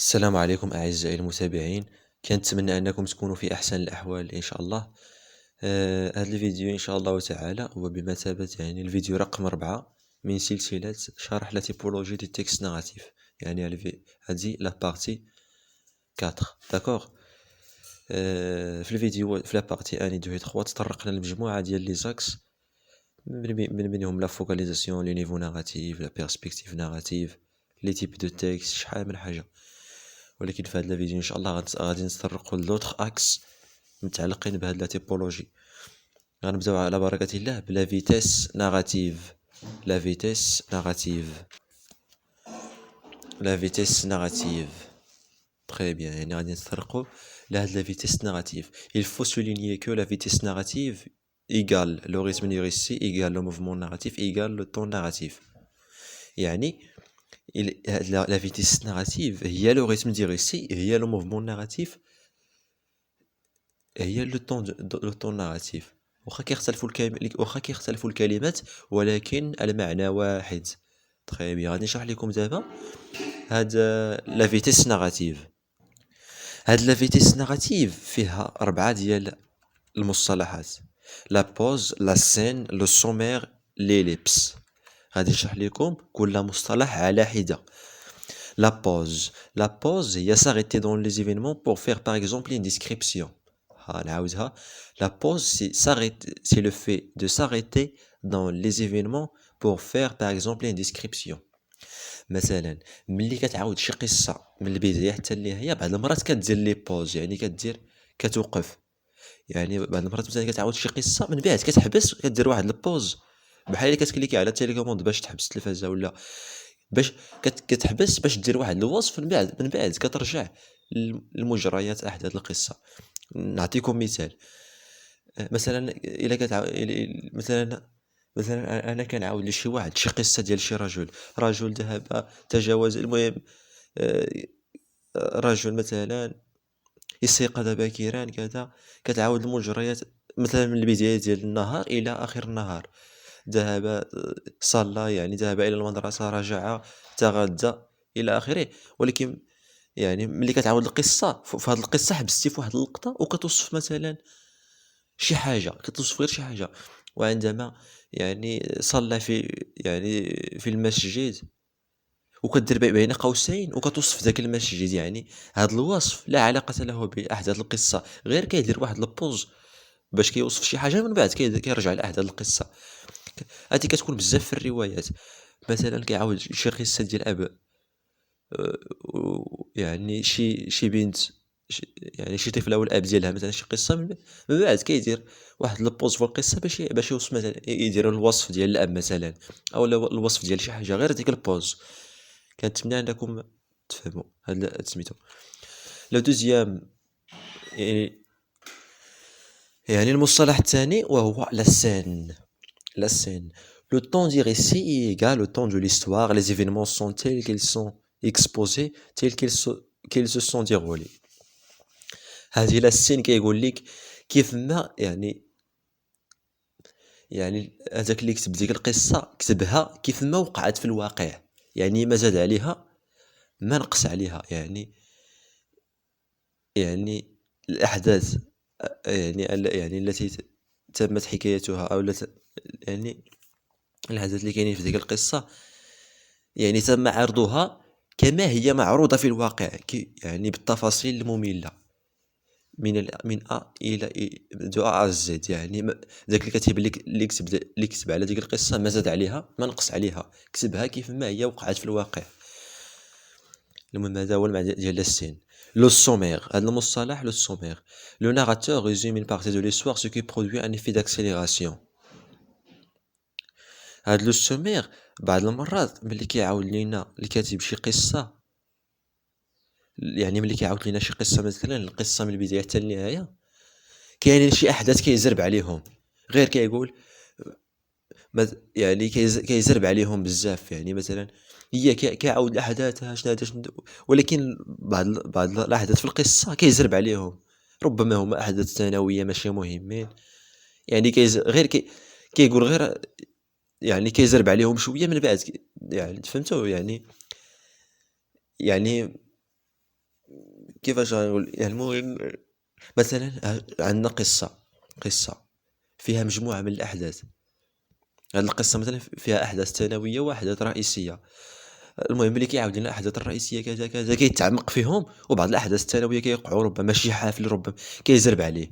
السلام عليكم أعزائي المتابعين. كنتمنى أنكم تكونوا في أحسن الأحوال إن شاء الله. هذا الفيديو إن شاء الله تعالى هو بمثابة الفيديو رقم 4 من سلسلة شرح لا تيبولوجي دي تكست ناراتيف، يعني هذه لا بارتي 4 داكوغ. في الفيديو في لا بارتي 1 2 3 تطرقنا لمجموعة ديال لي زاكس، من بينهم لا فوكاليزاسيون، لي نيفو ناراتيف، لا بيرسبكتيف ناراتيف، لي تيب دو تكست، شحال من حاجة. ولكن في هذا الفيديو ان شاء الله غادي نتطرقوا لوطخ اكس متعلقين بهاد لا تيبولوجي. غنبداو على بركة الله بلا فيتيس ناراتيف. لا فيتيس ناراتيف لا فيتيس ناراتيف très bien. يعني غادي نتطرقوا لهاد لا فيتيس ناراتيف. il faut souligner que la vitesse narrative égale le rythme du récit égale le mouvement narratif égale le temps narratif. يعني la vitesse narrative هي le rythme du récit هي le mouvement narratif هي لو طون ناراتيف. واخا كيختلفوا الكلمات ولكن المعنى واحد. تري بيان. غادي نشرح لكم دابا هاد لا فيتيس ناراتيف. هاد لا فيتيس ناراتيف فيها 4 ديال المصطلحات: لا بوز، لا سين، لو سومير، ليليبس. غادي نشرح لكم كل مصطلح على حدة. La pause هي s'arrêter dans les événements pour faire par exemple une description. La pause, c'est le fait de s'arrêter dans les événements pour faire par exemple une description. مثلا ملي كتعاود شي قصة من البداية حتى النهاية، بعض المرات كدير لي بوز، يعني كتوقف. يعني بعض المرات مثلا كتعاود شي قصة من بعد كتحبس، كدير واحد البوز، بحال اللي كتكليكي على التيليكوموند باش تحبس التلفازة، ولا باش كتحبس باش دير واحد الوصف، من بعد كترجع لمجريات احداث القصه. نعطيكم مثال. مثلا الا مثلا انا كنعاود لشي واحد شي قصه ديال شي رجل ذهب تجاوز، المهم رجل مثلا استيقظ باكرا كذا، كتعاود المجريات مثلا من البدايه ديال النهار الى اخر النهار. ذهب صلى، يعني ذهب الى المدرسه، رجع، تغدى، الى اخره. ولكن يعني ملي كتعاود القصه، في هذه القصه حبستي في واحد اللقطه وكتوصف مثلا شي حاجه، كتوصف غير شي حاجه. وعندما يعني صلى في المسجد، وكدير بين قوسين وكتوصف ذاك المسجد. يعني هذا الوصف لا علاقه له باحداث القصه، غير كيدير واحد البوز باش كيوصف شي حاجه، من بعد كيرجع لاحداث القصه. هذه كتكون بزاف في الروايات. مثلا كيعاود شي قصه ديال اب، يعني شي بنت، يعني شي طفله والاب ديالها مثلا شي قصه، من بعد كيدير واحد البوز في القصه باش يوصف، مثلا يدير الوصف ديال الاب مثلا، او الوصف ديال شي حاجه، غير ديك البوز. كنتمنى انكم تفهموا هاد سميتو. لو دوزيام، يعني المصطلح الثاني وهو la scène. Le temps du récit est égal au temps de l'histoire. Les événements sont tels qu'ils sont exposés, tels qu'ils se sont déroulés. هذه لا scène كيقول لك كيف ما يعني هذاك اللي كتب ديك القصة كتبها كيف ما وقعت في الواقع، يعني ما زاد عليها ما نقص عليها. يعني الأحداث، يعني التي تمت حكايتها، أو يعني الأحداث اللي كاينين في ديك القصة، يعني تم عرضها كما هي معروضة في الواقع، يعني بالتفاصيل المملة، من أ إلى دو أ زد. يعني داك الكاتب اللي كتب على ديك القصة ما زاد عليها ما نقص عليها، كتبها كيف ما هي وقعت في الواقع. المهم هذا هو المعنى ديال السين. لو سومير، هذا المصطلح لو سومير: لو ناراتور résume une partie de l'histoire ce qui produit un effet d'accélération. هاد لو سومير بعض المرات ملي كيعاود لينا الكاتب شي قصة، يعني ملي كيعاود لينا شي قصة، مثلا القصة من البداية حتى النهاية، كاينين شي احداث كيزرب عليهم، غير كيقول يعني كيزرب عليهم بزاف. يعني مثلا هي كيعاود الاحداث شنو، ولكن بعض الاحداث في القصه كيزرب عليهم، ربما هما احداث ثانويه ماشي مهمين. يعني غير كيقول غير، يعني كيزرب عليهم شويه من بعد يعني فهمتوا. يعني كيفاش غنقول يعني المهم مثلا عندنا قصة فيها مجموعة من الأحداث. هاد القصة مثلا فيها أحداث ثانوية وأحداث رئيسية. المهم ملي كيعاود لنا الأحداث الرئيسية كذا كذا كيتعمق فيهم، وبعض الأحداث الثانوية كيوقعوا ربما شي حافل ربما كيزرب عليه،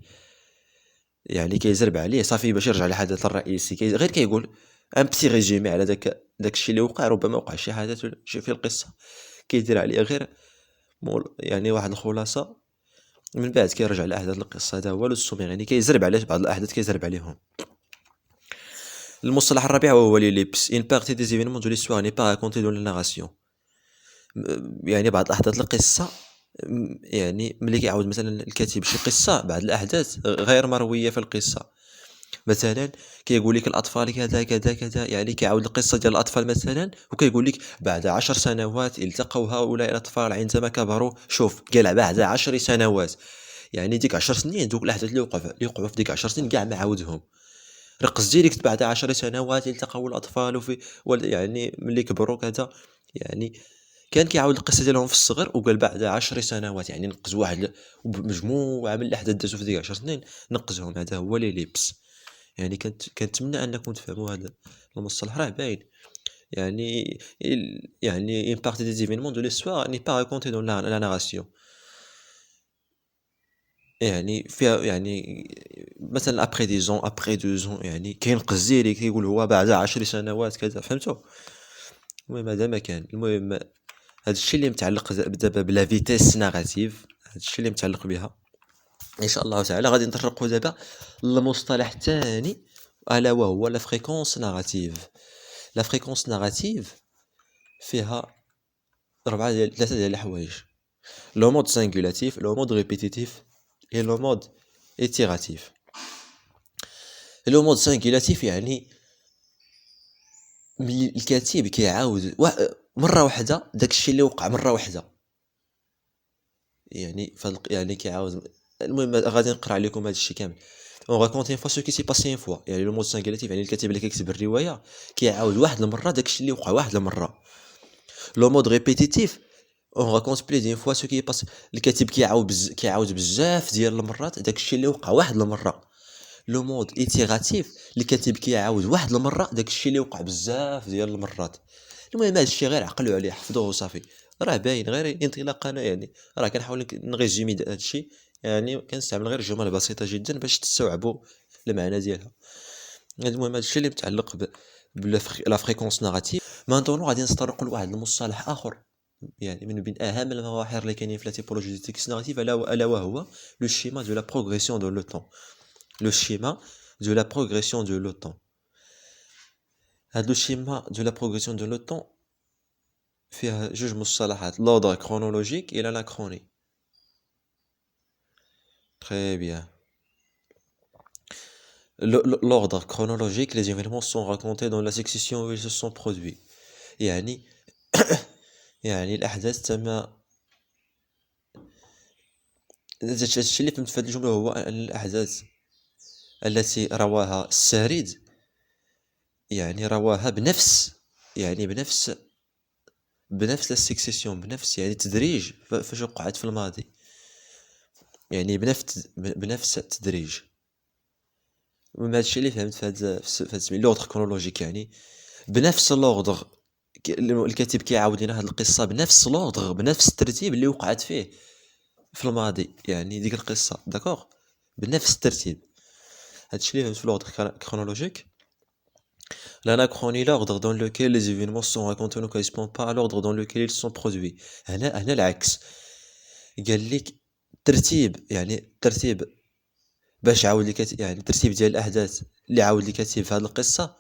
يعني كيزرب عليه صافي باش يرجع للحدث الرئيسي غير كيقول ان بتي ريجيمي على داك الشيء اللي وقع. ربما وقع شي حدث ولا شي في القصة كيدير عليه غير يعني واحد الخلاصة، من بعد كيرجع لأحداث القصة. هذا هو لو سومير، يعني كيزرب عليه بعض الأحداث كيزرب عليهم. المصطلح الرابع وهو ليليبس. une partie des événements de l'histoire n'est pas racontée dans la narration. يعني بعض الأحداث القصة يعني ملي كيعاود مثلا الكاتب شي قصة، بعض الأحداث غير مروية في القصة. مثلا كيقول لك الأطفال كذا كذا كذا، يعني كيعاود القصة ديال الأطفال مثلا، وكيقول لك بعد 10 سنوات التقوا هؤلاء الأطفال عندما كبروا. شوف قال بعد 10 سنوات، يعني ديك 10 سنين دوك الأحداث اللي وقعوا في ديك 10 سنين كاع ما عاودهم. رقص ديريكت بعد 10 سنوات التقوا الأطفال في يعني ملي كبروا كذا. يعني كان كيعاود القصة ديالهم في الصغر وقال بعد 10 سنوات، يعني نقز واحد مجموعة من الأحداث دازو في ديك 10 سنين نقزهم. هذا هو لي ليبس. يعني كنتمنى انكم تفهموا هذا المصطلح، راه باين. يعني يعني une partie des événements de l'histoire n'est pas racontée dans la narration. يعني فيها يعني مثلا après 10 ans après 2 ans، يعني كاين قزيري كيقول هو بعد 10 سنوات كذا، فهمتوا؟ المهم هذا ما كان. المهم هذا الشيء اللي متعلق دابا بلا فيتيس ناراتيف، هذا الشيء اللي متعلق بها. ان شاء الله تعالى غادي نطرقوا دابا للمصطلح الثاني، الا وهو لا فريكونس ناراتيف. لا فريكونس ناراتيف فيها ثلاثه ديال الحوايج: لو مود سينغولاتيف، لو مود ريبيتيتيف، اي لو مود ايتيراتيف. لو مود سينغولاتيف يعني الكاتب كيعاود مره واحده داكشي اللي وقع مره واحده، يعني يعني كيعاود. المهم غادي نقرا عليكم هذا الشيء كامل. اون راكونتي فوا سو كي سي باسي اون فوا. يعني لو مود سينغولاتيف يعني الكاتب اللي كيكتب الروايه كيعاود واحد المره داكشي اللي وقع واحد المره. لو مود ريبيتيتيف اون راكونت بلي دين فوا سو كي باس. الكاتب كيعاود بزاف ديال المرات داكشي اللي وقع واحد المره. لو مود ايتيراتيف الكاتب كيعاود واحد المره داكشي اللي وقع بزاف ديال المرات. المهم هذا الشيء غير عقلوا عليه، حفظوه وصافي، راه باين غير انطلاقا. يعني راه كنحاول نغيزيمي هذا الشيء، يعني كنستعمل غير جمل بسيطه جدا باش تستوعبوا المعنى ديالها. المهم هذا الشيء اللي متعلق بلا فريكونس ناراتيف. مانتونو غادي نتطرقوا لواحد المصطلح اخر، يعني من بين اهم المظاهر اللي كاينين في لا تيبولوجي دي تكست ناراتيف، الا وهو لو شيما دو لا بروغريسيون دو لو طون. لو شيما دو لا بروغريسيون دو لو طون. هاد لو شيما دو لا بروغريسيون دو لو طون فيها جوج مصطلحات: لوردر كرونولوجيك الى لاناكروني. تري بيان. L'ordre chronologique, les événements sont racontés dans la succession où ils se sont produits. يعني يعني الأحداث تم الشيء اللي فهمت في هذه الجملة هو أن الأحداث التي رواها السارد يعني رواها بنفس، يعني بنفس السكسيسيون، بنفس يعني التدريج فاش وقعت في الماضي، يعني بنفس التدريج. وما هذا الشيء اللي فهمت في هذا لوردر كرونولوجيك، يعني بنفس لوردر الكاتب كيعاود لنا هذه القصة بنفس لوردر، بنفس الترتيب اللي وقعت فيه في الماضي، يعني ديك القصة داكوغ بنفس الترتيب. هادشي اللي فهمت في l'ordre chronologique. L'anachronie, l'ordre dans lequel les événements sont racontés ne correspond pas à l'ordre dans lequel ils sont produits. هنا العكس. قال لك ترتيب، يعني الترتيب باش عاود لك، يعني الترتيب ديال الأحداث اللي عاود لك كاتب في هذه القصة،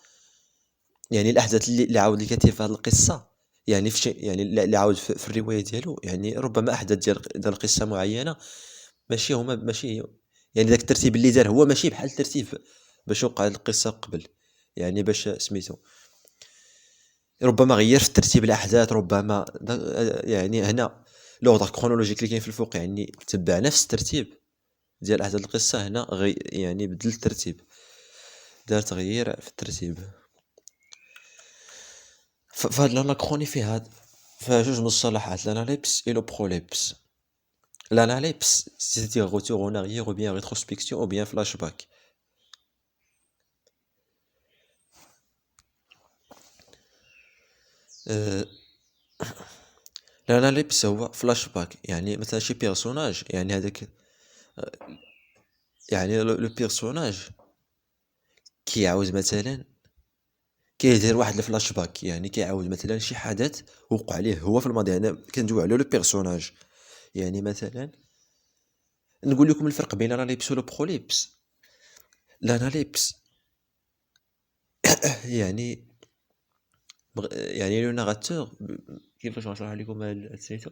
يعني الأحداث اللي عاود لك كاتب في هذه القصة، يعني في شيء يعني اللي عاود في الرواية ديالو، يعني ربما أحداث ديال قصة معينة ماشي يعني داك الترتيب اللي دار هو ماشي بحال الترتيب باش وقع القصة قبل، يعني باش سميتو ربما غير في ترتيب الأحداث، ربما يعني هنا لوردر كرونولوجيك اللي كاين في الفوق يعني تبع نفس الترتيب ديال أحداث القصة. هنا يعني بدل الترتيب، دار تغيير في الترتيب. فهاد الاناكروني فيها جوج مصطلحات: لاناليبس اي لو بروليبس. L'analyse, c'est-à-dire retour en arrière ou bien rétrospection ou bien flashback. آه، الاناليبس هو فلاش باك، يعني مثلا شي بيرسوناج، يعني هذاك، يعني لو بيرسوناج كيعاود مثلا، كيدير واحد الفلاش باك، يعني كيعاود مثلا شي حدث وقع ليه هو في الماضي. انا كندوي على لو بيرسوناج. يعني مثلا نقول لكم الفرق بين الاناليبس ولو بروليبس. الاناليبس يعني يعني لو ناراتور، كيفاش نشرح لكم سميتو،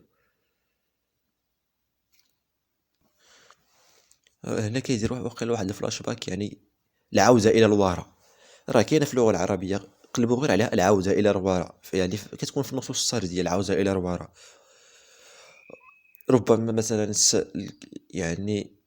هنا كيدير واقيلا واحد الفلاش باك، يعني العودة إلى الوراء. راه كاينة في اللغة العربية، قلبوا غير على العودة إلى الوراء، يعني كتكون في النصوص السردية العودة إلى الوراء. ربما مثلا يعني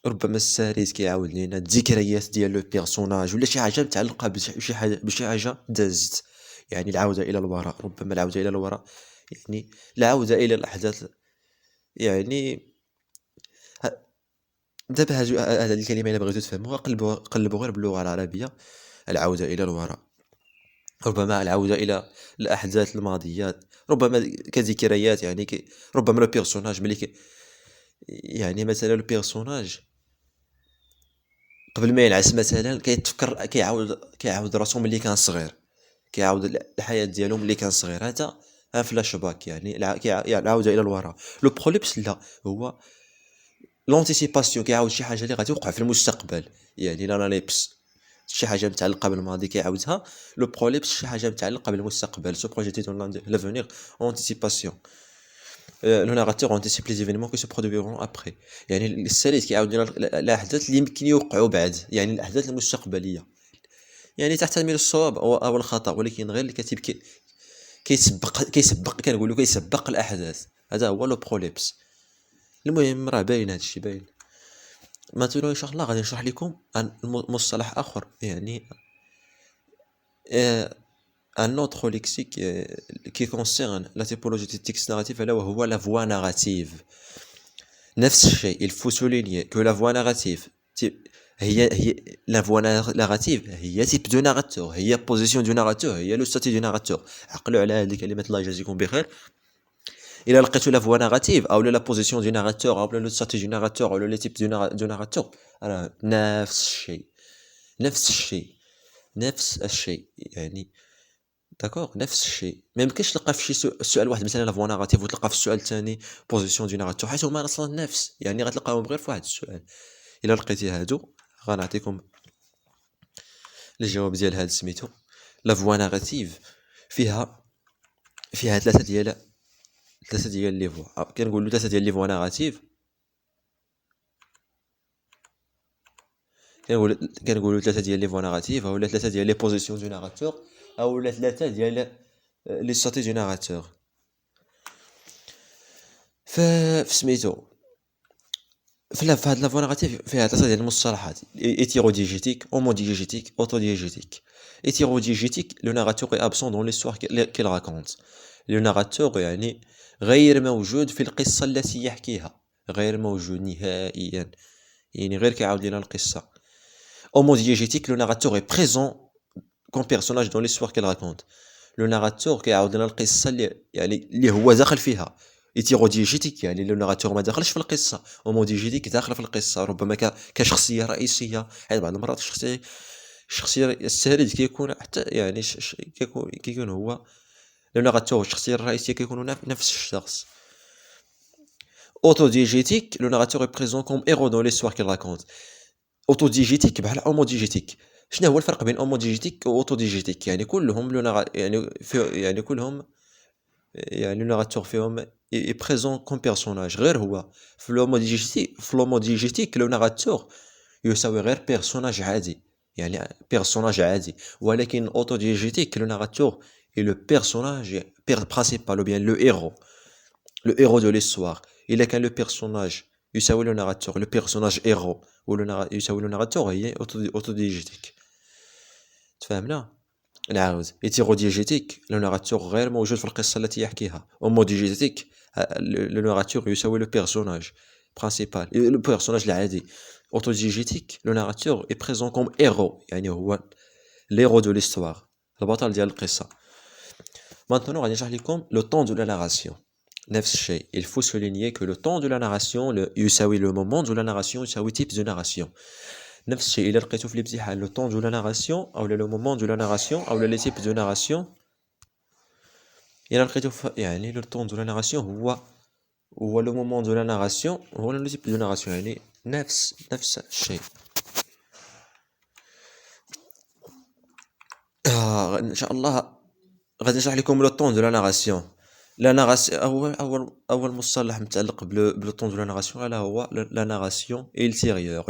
ربما السارد كيعاود لينا الذكريات ديال لو بيرسوناج، ولا شي حاجة متعلقة بشي حاجة دازت، يعني العودة إلى الوراء. ربما العودة إلى الوراء يعني العودة إلى الأحداث. يعني دابا هاد الكلمة إلا بغيتو تفهموها، قلبوا غير باللغة العربية. العودة إلى الوراء، ربما العودة إلى الأحداث الماضية، ربما كذكريات، يعني ربما لو بيرسوناج ملي يعني مثلا لو بيرسوناج قبل ما ينعس مثلا كيتفكر، كيعاود راسو ملي كان صغير، كيعاود الحياة ديالو ملي كان صغير. هذا فلاش باك، يعني يعني العودة إلى الوراء. لو بروليبس لا، هو لونتيسيباسيون، كيعاود شي حاجة اللي غادي توقع في المستقبل. يعني لاناليبس شي حاجة متعلقة بالماضي كيعاودها، لو بروليبس شي حاجة متعلقة بالمستقبل، سو بروجيتي دون لافونيغ، اونتيسيباسيون. لو ناراتور انتيسيب لي زيفينمون كي سو برودويرون ابري، يعني السريت كيعاود لنا الاحداث اللي يمكن يوقعوا بعد، يعني الاحداث المستقبلية. يعني تحتمل الصواب او الخطأ، ولكن غير الكاتب كيسبق كنقولوا كيسبق الاحداث. هذا هو لو بروليبس. المهم راه باين هادشي باين. مثلا ان شاء الله غادي نشرح لكم عن مصطلح اخر، يعني un autre lexique qui concerne la typologie du texte narratif, الا وهو la voix narrative. نفس الشيء، il faut souligner que la voix narrative هي la voix narrative هي type de narrateur، هي position du narrateur، هي le statut du narrateur. عقلوا على هذه الكلمات، الله يجازيكم بخير. إلا لقيتو لا فوا ناراتيف أو لا بوزيسيون دو ناراتور أو لو ستاتي دو ناراتور أو لو تيب دو ناراتور، راه نفس الشيء، نفس الشيء، نفس الشيء، يعني داكوغ نفس الشيء. ما يمكنش تلقى في شي سؤال واحد مثلا لا فوا ناراتيف وتلقى في السؤال الثاني بوزيسيون دو ناراتور، حيت هما اصلا نفس، يعني غتلقاهم غير في واحد السؤال. الا لقيتي هادو غنعطيكم الجواب ديال هاد سميتو. لا فوا ناراتيف فيها ثلاثه ديال لي فوا، كنقولوا ثلاثه ديال لي فوا ناراتيف. كنقولوا ثلاثه ديال لي فوا ناراتيف، اولا ثلاثه ديال لي بوزيسيون دو ناراتور، اولا ثلاثه ديال لي ستاتي دو ناراتور. في سميتو في هاد لا فوا ناراتيف فيها ثلاثه ديال المصطلحات: ايتيروديجيتيك، اوموديجيتيك، اوتوديجيتيك. ايتيروديجيتيك لو ناراتور اي ابسون دون ليستوار كيل راكونت. لو ناراتور يعني غير موجود في القصه التي يحكيها، غير موجود نهائيا، يعني غير كيعاود لنا القصه. Homodiégétique, le narrateur est présent comme personnage dans l'histoire qu'il raconte. Le narrateur كيعاود لنا القصه اللي هو داخل فيها. ايتيروديجيتيك يعني لو ناراتور ما دخلش في القصه، اوموديجيتيك داخل في القصه، ربما كشخصيه رئيسيه. حيت بعض المرات الشخصيه السارد كيكون حتى يعني كيكون هو لو ناراتور، الشخصيه الرئيسيه كيكونوا نفس الشخص. اوتوديجيتيك لو ناراتور est présent comme héros dans l'histoire qu'il raconte. اوتوديجيتيك بحال اوموديجيتيك. شنو هو الفرق بين اوموديجيتيك واوتوديجيتيك؟ يعني كلهم يعني كلهم يعني لو ناراتور فيهم اي بريزون كوم بيرسوناج، غير هو في لوموديجيتيك لو ناراتور يساوي غير بيرسوناج عادي، يعني بيرسوناج عادي. ولكن اوتوديجيتيك لو ناراتور اي لو بيرسوناج برينسيبال او بيان لو هيرو دو ليستوار. الا كان لو بيرسوناج يساوي لو ناراتور، لو بيرسوناج هيرو يساوي لو ناراتور، هي اوتوديجيتيك. تفهمنا؟ نعاود: ايتيروديجيتيك لو ناراتور غير موجود في القصة التي يحكيها. اوموديجيتيك لو ناراتور يساوي لو بيرسوناج، principal, le personnage العادي autodiégétique, le narrateur est présent comme héros يعني هو l'héros de l'histoire, البطل ديال القصة. Maintenant غادي نشرح لكم le temps de la narration. نفس الشيء, il faut souligner que le temps de la narration يساوي le moment de la narration يساوي type de narration. نفس الشيء إلا لقيتو في الامتحان le temps de la narration أو le moment de la narration أو les types de narration, إلا لقيتو يعني le temps de la narration هو le moment de la narration هو le type de narration, يعني نفس الشيء. إن شاء الله غادي نشرح لكم le temps de la narration. La narration أول مصطلح متعلق بلو temps de la narration هو la narration ultérieure.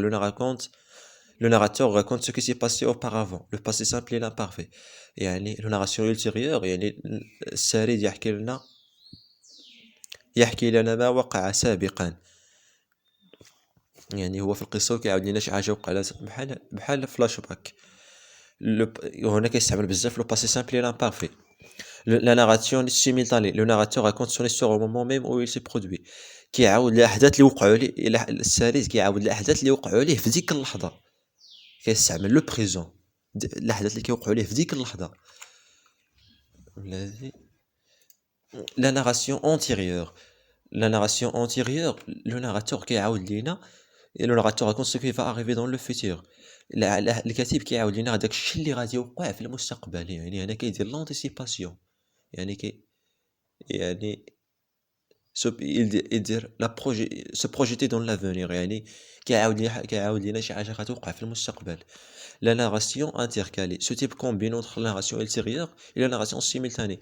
Le narrateur raconte ce qui s'est passé auparavant, le passé simple et l'imparfait. يعني le narration ultérieure يعني السريد يحكي لنا ما وقع سابقا, يعني هو في القصة كيعاود لنا شي حاجة وقعت بحال فلاش باك. هنا كيستعمل بزاف le passé simple et l'imparfait. La narration simultanée, le narrateur raconte son histoire au moment même où il s'est produit. كيعاود الأحداث اللي وقعوا ليه, السريد كيعاود الأحداث اللي وقعوا ليه في ديك اللحظة. كيستعمل لو بريزون, الأحداث اللي كيوقعوا ليه في ديك اللحظة. La narration antérieure. La narration antérieure, le narrateur كيعاود لينا, le narrateur raconte ce qui va arriver dans le futur. الكاتب كيعاود لينا داك الشيء اللي غادي يوقع في المستقبل, يعني هنا كيدير لونتيسيباسيون, يعني يدير se projeter dans l'avenir, يعني كيعاود لينا شي حاجة غتوقع في المستقبل. La narration intercalée, ce type combine entre la narration ultérieure et la narration simultanée.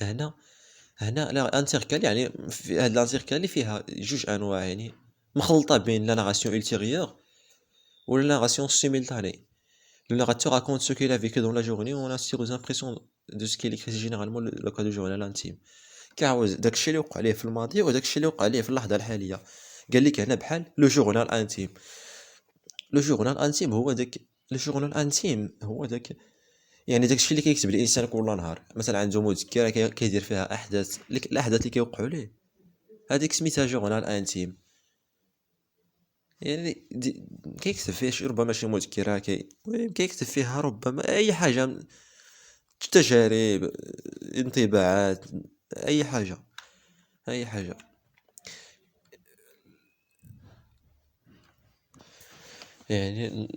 هنا لا انتركالي, يعني في هاد الانتركالي فيها جوج انواع, يعني مخلطه بين لا ناراسيون ultérieure ou la narration simultanée. Le narrateur raconte ce qu'il a vécu dans la journée ou on assiste aux impressions de ce qu'il écrit, généralement le cas du journal intime. كيعاود داكشي اللي وقع ليه في الماضي وداكشي اللي وقع ليه في اللحظه الحاليه. قال لك هنا بحال لو جورنال انتيم. لو جورنال انتيم هو داك يعني داكشي اللي كيكتب الانسان كل نهار, مثلا عنده مذكره كيدير فيها الاحداث اللي كيوقعوا ليه, هذيك سميتها جورنال انتيم. يعني كيكتب فيها ربما شي مذكره, كيكتب فيها ربما اي حاجه, تجارب, انطباعات, اي حاجه. يعني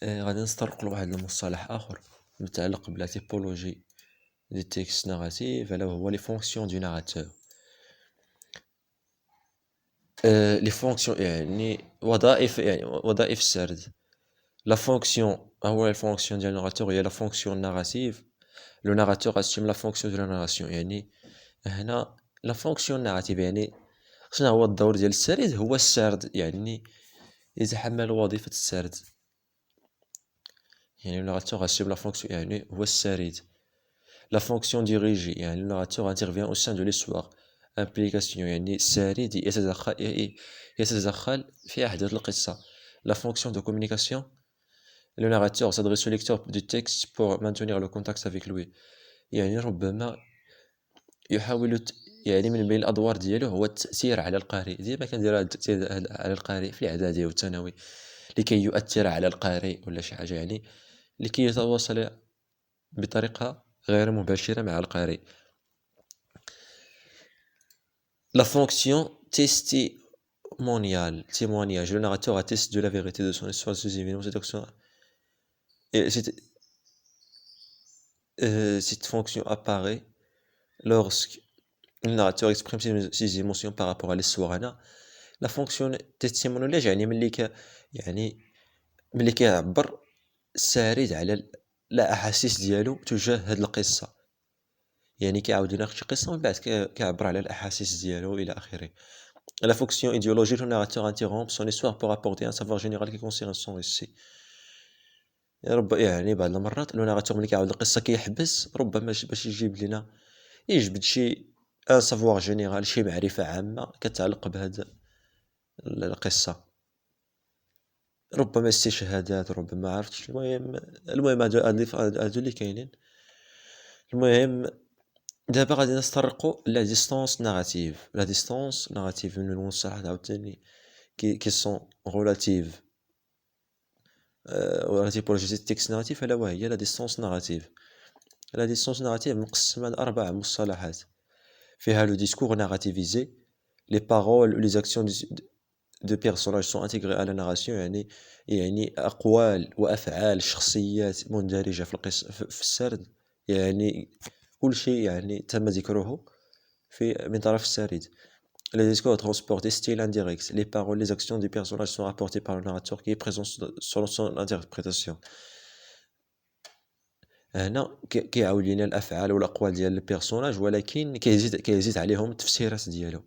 غادي نسترق لواحد المصطلح اخر متعلق بلا تيبولوجي دي تيكست ناراتيف, الا هو لي فونكسيون دو ناراتور. لي فونكسيون يعني وظائف السرد. لا فونكسيون هو الفونكسيون ديال الناراتور هي لا فونكسيون ناراتيف. لو ناراتور اسيم لا فونكسيون دو لا ناراسيون, يعني هنا لا فونكسيون ناراتيف يعني شنو هو الدور ديال السرد؟ هو السرد, يعني يتحمل وظيفة السرد. يعني le narrateur assume la fonction, يعني هو السرد. La fonction dirigée, يعني le narrateur intervient au sein de l'histoire. Implication, يعني السرد يتدخل في أحداث القصة. La fonction de communication, le narrateur s'adresse au lecteur du texte pour maintenir le contact avec lui. يعني ربما يحاول يعني من بين الأدوار ديالو هو التأثير على القارئ. ديما كندير التأثير على القارئ في الإعدادي والثانوي, لكي يؤثر على القارئ ولا شي حاجة, يعني لكي يتواصل بطريقة غير مباشرة مع القارئ. La fonction témoignage. Le narrateur atteste de la vérité de son histoire, de ses événements, cette fonction apparaît lorsque le narrateur exprime ses émotions par rapport à l'histoire. La fonction témoignage يعني ملي كيعبر السرد على الأحاسيس ديالو تجاه هاد القصة, يعني كيعاود لنا شي قصة ومن بعد كيعبر على الأحاسيس ديالو إلى آخره. La fonction idéologique, le narrateur interrompt son histoire pour apporter un savoir général qui concerne son récit. يعني بعض المرات لو ناراتور ملي كيعاود القصة كيحبس ربما باش يجبد شي ان سافوار جينيرال, شي معرفة عامة كتعلق بهذا القصة, ربما استشهادات, ربما عرفتش. المهم هادو اللي كاينين. المهم دابا غادي نسترقوا لا ديستانس ناراتيف. لا ديستانس ناراتيف من المصطلح عاوتاني qui sont relatives pour le texte narratif ألا وهي la distance narrative. La distance narrative مقسمة لأربع مصطلحات فيها le discours narrativisé, les paroles ou les actions de personnages sont intégrées à la narration يعني أقوال وأفعال شخصيات مندرجة في القصة في السرد يعني كل شيء يعني تم ذكره من طرف السرد. Les discours transportés style indirect, les paroles, les actions des personnages sont rapportées par le narrateur qui est présent selon son interprétation. هنا كيعاود لينا الافعال والاقوال ديال البيرسوناج ولكن كيزيد عليهم التفسيرات ديالو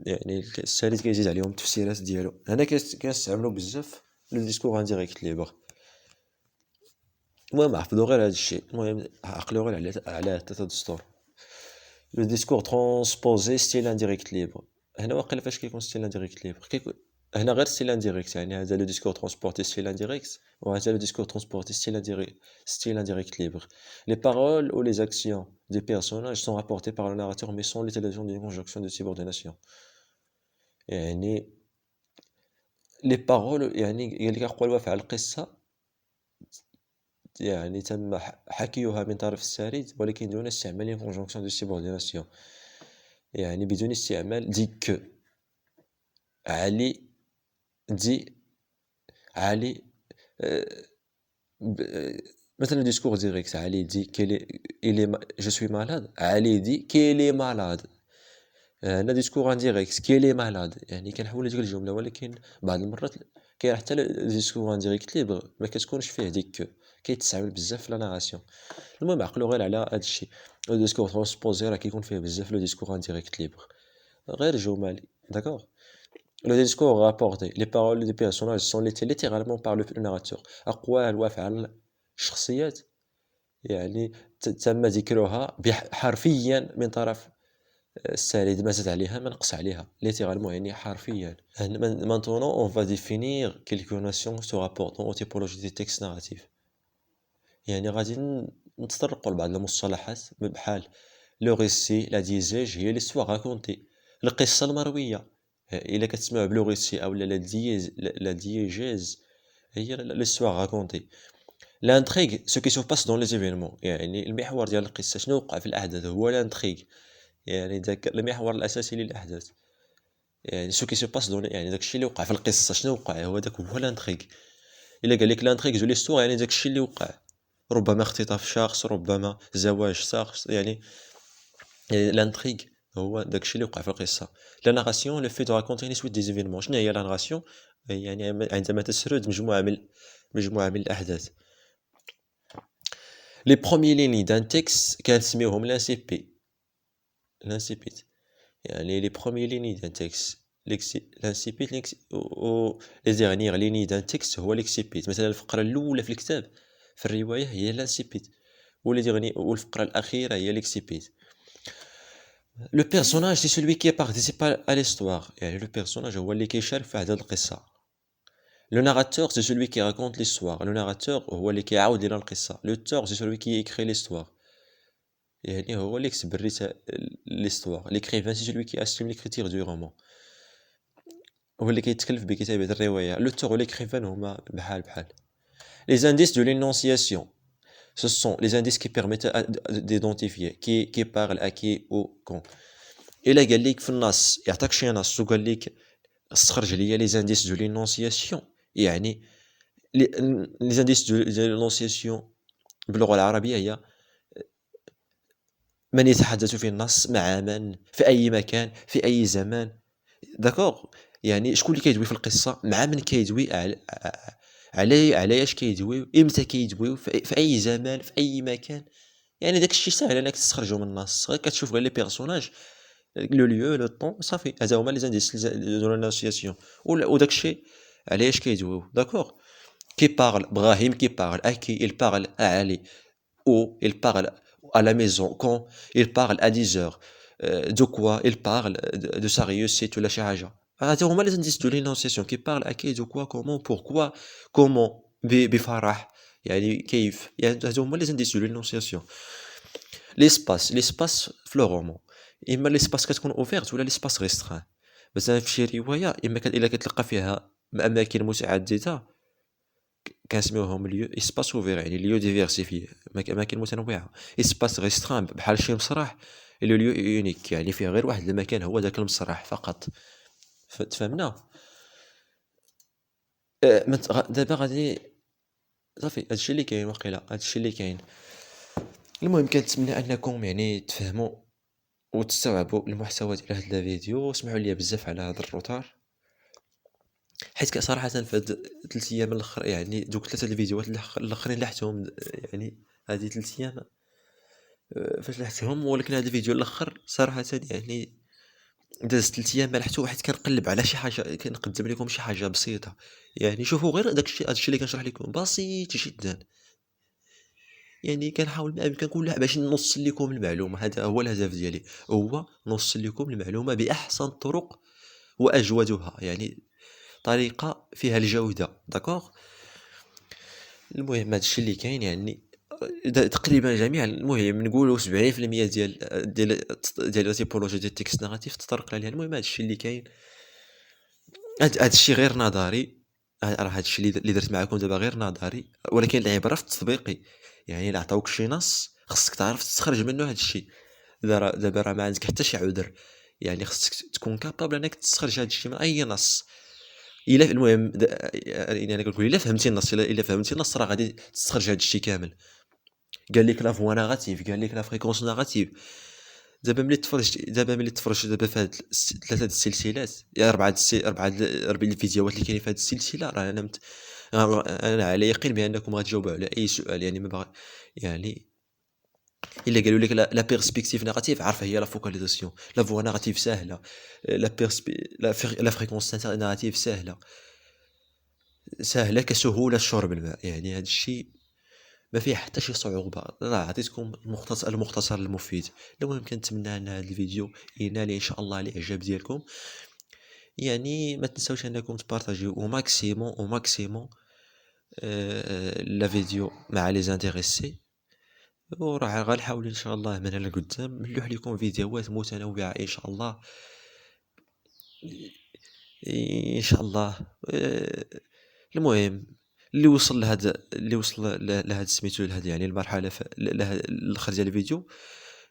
يعني السرد كيزيد عليهم التفسيرات ديالو. هنا كنستعملوا بزاف لو ديسكور انديريكت ليبر. المهم حفظوا غير هذا الشيء، المهم عقلوا غير على ثلاثه دستور. لو ديسكور ترانسبوزي ستيل انديريكت ليبر، هنا واقيلا فاش كيكون ستيل انديريكت ليبر هنا غير ستيل انديريكت يعني هذا لو ديسكور ترانسبورتي ستيل انديريكت وهذا لو ديسكور ترانسبورتي ستيل انديريكت ليبر. Les paroles ou les actions des personnages sont rapportées par le narrateur mais sans l'utilisation d'une conjonction de subordination. يعني les paroles يعني قال لك أقوال وأفعال القصة يعني تم حكيها من طرف السرد ولكن دون استعمال conjonction de subordination، يعني بدون استعمال دي كو علي مثلا ديسكور ديريكت علي دي je suis malade، علي دي كيل est malade. هنا ديسكور انديريكت كيل est malade يعني كنحول ديك الجمله ولكن بعض المرات كاين حتى ديسكور انديريكت ليبر ما كتكونش فيه ديك كيتستعمل بزاف في لا ناراسيون. المهم عقلوا غير على هذا الشيء. لو ديسكور ترانسبوزي راه كيكون فيه بزاف لو ديسكور انديريكت ليبر غير جمالي داكور. Le discours rapporté, les paroles des personnages sont littéralement par le narrateur. أقوال وأفعال شخصيات يعني تم ذكرها حرفيا من طرف السرد، ما زاد عليها ما نقص عليها littéralement يعني حرفيا. Maintenant on va définir quelques notions se rapportant aux typologies des textes narratifs. يعني غادي نتطرقوا لبعض المصطلحات بحال لو ريسي لا ديزيج هي ليستوار راكونتي، القصة المروية إلا كتسمعوا بلو ريسي أو لا ديجيز هي ليستوار راكونتي. لانتريغ سو كي سو باس دون لي زيفينمون يعني المحور ديال القصة شنو وقع في الأحداث هو لانتريغ يعني داك المحور الأساسي للأحداث يعني سو كي سو باس دون يعني داكشي اللي وقع في القصة شنو وقع هو داك هو لانتريغ. إلا قال لك لانتريغ دو ليستوار يعني داكشي اللي وقع، ربما اختطاف شخص ربما زواج شخص يعني لانتريغ هو داكشي اللي وقع في القصة. لا ناراسيون لو في دو راكونتي سويت دي زيفينمون. شنو هي لا ناراسيون؟ يعني عندما تسرد مجموعة من الأحداث. لي بروميي ليني دان تيكست كنسميوهم لانسيبيت يعني لي بروميي ليني دان تيكست لانسيبيت و لي ديرنيير ليني دان تيكست هو ليكسيبيت. مثلا الفقرة الأولى في الكتاب في الرواية هي لانسيبيت والفقرة الأخيرة هي ليكسيبيت. Le personnage c'est celui qui participe à l'histoire يعني le personnage هو اللي كيشارك في أحداث القصة. Le narrateur c'est celui qui raconte l'histoire. Le narrateur هو اللي كيعاود لنا القصة. L'auteur c'est celui qui écrit l'histoire يعني هو اللي يكتب l'histoire. L'écrivain c'est celui qui assume l'écriture du roman هو اللي كيتكلف بكتابة الرواية. L'auteur و l'écrivain هما بحال. Les indices de l'énonciation ce sont les indices qui permettent d'identifier qui parle à qui ou quand. إلا قال لك في النص يعطيك شي نص وقال لك استخرج لي لي زانديس دو لينونسياسيون يعني لي زانديس دو لينونسياسيون باللغة العربية هي من يتحدث في النص مع من في أي مكان في أي زمان داكوغ. يعني شكون اللي كيدوي في القصة مع من كيدوي على اش كيدويو امتى كيدويو في اي زمان في اي مكان يعني داك الشيء ساهل انك تستخرجو من النص غير كتشوف غير لي بيرسوناج لو ليو لو طون صافي هذا هما لي زانديس دو لانونسياسيون وداك الشيء علاش كيدويو داكوغ. كي بارل ابراهيم كي بارل اكي il parle à Ali ou il parle à la maison quand il parle à 10 heures de quoi il parle de sa réussite ولا شي حاجه. هذا هما لي زانديس دو لينونسياسيون كي بارل اكي دو كوا كومون بوركوا كومون بفرح يعني كيف يعني هذو هما لي زانديس دو لينونسياسيون. ليسباس في لو رومون اما ليسباس كتكون اوفيرت ولا ليسباس ريستران. مثلا في شي روايه اما الا كتلقى فيها اماكن متعدده كنسميوهم ليو اسباس اوفير، يعني ليو ديفيرسيفي، اماكن متنوعه. اسباس ريستران بحال شي مسرح، لو ليو يونيك يعني فيه غير واحد المكان هو ذاك المسرح فقط. تفهمنا. دابا غادي صافي هادشي اللي كاين، واقيلا هادشي اللي كاين. المهم كنتمنى انكم يعني تفهموا وتستوعبوا المحتوى ديال هاد الفيديو. اسمحوا لي بزاف على هذا الروتار، حيت صراحه في هاد 3 ايام الاخر، يعني دوك 3 الفيديوهات الاخرين لحتهم، يعني هذه 3 ايام فاش لحتهم. ولكن هذا الفيديو الاخر صراحه يعني دازت 3 ايام ما لحتو، حيت كنقلب على شي حاجه، كنقدم لكم شي حاجه بسيطه. يعني شوفوا غير داكشي، هادشي اللي كنشرح لكم بسيط جدا، يعني كنحاول ما امكن باش نوصل لكم المعلومه. هذا هو الهدف ديالي، هو نوصل لكم المعلومه باحسن الطرق واجودها، يعني طريقه فيها الجوده. داكوغ. المهم هادشي اللي كاين يعني تقريبا جميع، المهم نقولوا 70% ديال التيبولوجيا ديال التكست نيغاتيف تطرق عليها. المهم هادشي اللي كاين، هادشي غير نظري. راه هادشي اللي درت معكم دابا غير نظري، ولكن العبره في التطبيقي. يعني الا عطاوك شي نص خصك تعرف تستخرج منه هادشي. دابا راه ما عندك حتى شي عذر، يعني خصك تكون كابابل انك تستخرج هادشي من اي نص. الا المهم يعني انا كنقول الا فهمتي النص، الا فهمتي النص راه غادي تستخرج هادشي كامل. قال لك لا فوا نيغاتيف، قال لك لا فريكونس نيغاتيف. دابا ملي تفرجت دابا في هاد 3 السلسلات، يا 4 4 الفيديوهات اللي كاينين في هاد السلسله، راه انا على يقين بانكم غتجاوبوا على اي سؤال. يعني ما باغي يعني الا قالوا لك لا بيرسبكتيف نيغاتيف، عارف هي لا فوكاليزاسيون. لا فوا نيغاتيف سهله، لا فريكونس نيغاتيف سهله، سهله كسهوله شرب الماء. يعني هذا الشيء ما فيه حتى شي صعوبه، راه عطيتكم المختصر المفيد. المهم كنتمنى ان هذا الفيديو ينال ان شاء الله الاعجاب ديالكم. يعني ما تنساوش انكم تبارطاجيو او ماكسيموم لا فيديو مع لي زانتيريسي. وراه غنحاول ان شاء الله من هنا لقدام نلوح لكم فيديوهات متنوعه ان شاء الله. ان شاء الله. المهم اللي وصل لهذا سميتو لهذا يعني المرحله الاخر ديال الفيديو،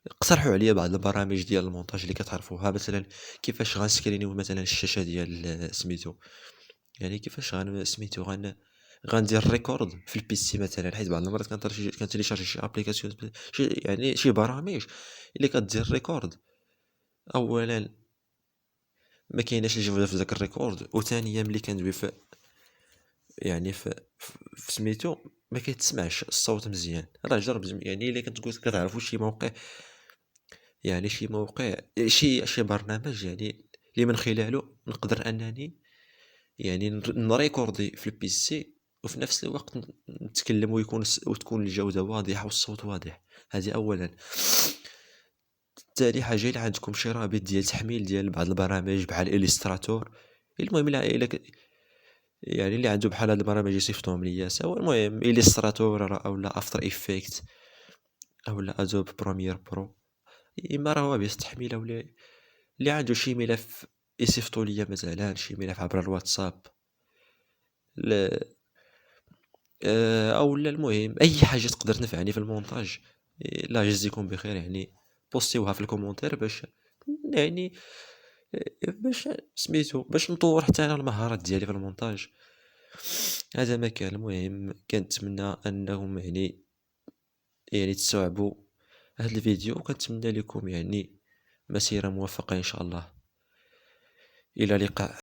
اقترحوا عليا بعض البرامج ديال المونتاج اللي كتعرفوها، مثلا كيفاش غنسكرينيو مثلا الشاشه ديال سميتو، يعني كيفاش سميتو غندير ريكورد في البيسي مثلا. حيت بعض المرات كنتيليشارجي شي ابليكاسيون، يعني شي برامج اللي كدير ريكورد. اولا ما كايناش الجوده في ذاك الريكورد، وثانيا ملي كندوي في يعني في سميتو ما كيتسمعش الصوت مزيان. راه جرب يعني الا كتقول كتعرفوا شي موقع، يعني شي برنامج يعني اللي من خلاله نقدر انني يعني نريكوردي في البيسي وفي نفس الوقت نتكلم وتكون الجودة واضحة والصوت واضح. هذه اولا. ثاني حاجة، اللي عندكم شي رابط ديال تحميل ديال بعض البرامج بحال إليستراتور. المهم يعني اللي عنده بحال هاد البرامج يصيفطوهم ليا سوا. المهم إليستراتور او لا افتر افكت او لا ادوب بريمير برو، اما راه باش تحميله، ولا اللي عنده شي ملف يصيفطوا ليا مثلا شي ملف عبر الواتساب. لا او لا المهم اي حاجه تقدر تنفعني في المونتاج. لا يجزيكم بخير، يعني بوستيوها في الكومونتير باش يعني باش سميتو باش نطور حتى انا المهارات ديالي في المونتاج. هذا ما كان. المهم كنتمنى انهم يعني تستوعبوا هذا الفيديو، وكنتمنى لكم يعني مسيرة موفقة ان شاء الله. الى اللقاء.